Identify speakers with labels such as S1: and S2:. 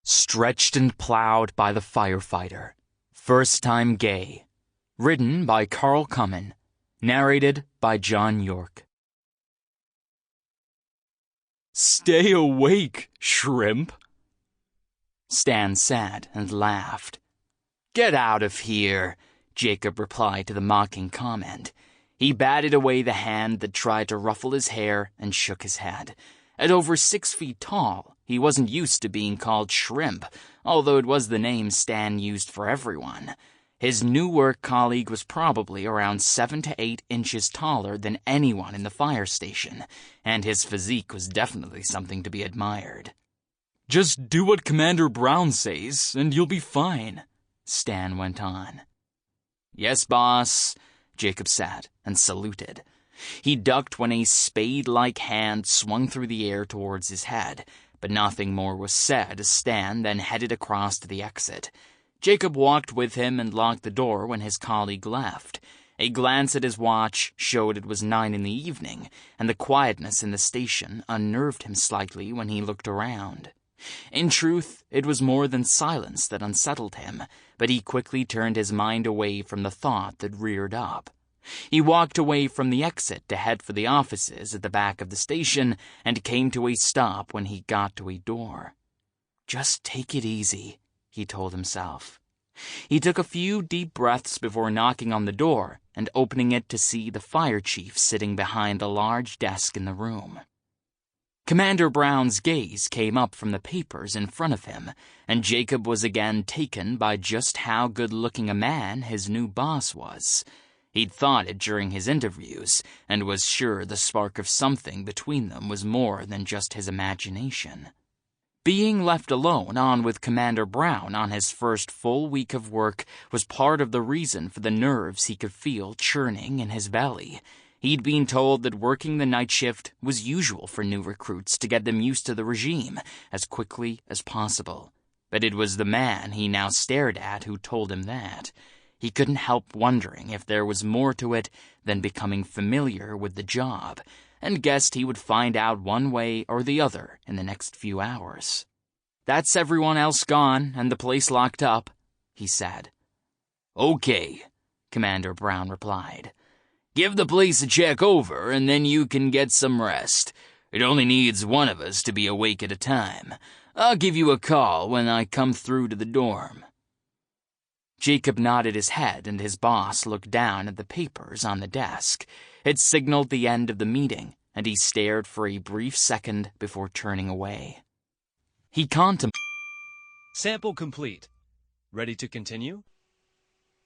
S1: Stretched and Plowed by the Firefighter. First Time Gay. Written by Karl Cumin. Narrated by John York. Stay awake, shrimp. Stan said and laughed. Get out of here, Jacob replied to the mocking comment. He batted away the hand that tried to ruffle his hair and shook his head. At over 6 feet tall, he wasn't used to being called shrimp, although it was the name Stan used for everyone. His new work colleague was probably around 7 to 8 inches taller than anyone in the fire station, and his physique was definitely something to be admired. Just do what Commander Brown says, and you'll be fine, Stan went on. Yes, boss, Jacob said and saluted. He ducked when a spade-like hand swung through the air towards his head, but nothing more was said as Stan then headed across to the exit. Jacob walked with him and locked the door when his colleague left. A glance at his watch showed it was 9 in the evening, and the quietness in the station unnerved him slightly when he looked around. In truth, it was more than silence that unsettled him, but he quickly turned his mind away from the thought that reared up. He walked away from the exit to head for the offices at the back of the station and came to a stop when he got to a door. Just take it easy, he told himself. He took a few deep breaths before knocking on the door and opening it to see the fire chief sitting behind a large desk in the room. Commander Brown's gaze came up from the papers in front of him, and Jacob was again taken by just how good-looking a man his new boss was. He'd thought it during his interviews, and was sure the spark of something between them was more than just his imagination. Being left alone on with Commander Brown on his first full week of work was part of the reason for the nerves he could feel churning in his belly. He'd been told that working the night shift was usual for new recruits to get them used to the regime as quickly as possible. But it was the man he now stared at who told him that. He couldn't help wondering if there was more to it than becoming familiar with the job, and guessed he would find out one way or the other in the next few hours. That's everyone else gone and the place locked up, he said. Okay, Commander Brown replied. Give the place a check over and then you can get some rest. It only needs one of us to be awake at a time. I'll give you a call when I come through to the dorm. Jacob nodded his head and his boss looked down at the papers on the desk. It signaled the end of the meeting, and he stared for a brief second before turning away. He contemplated.
S2: Sample complete. Ready to continue?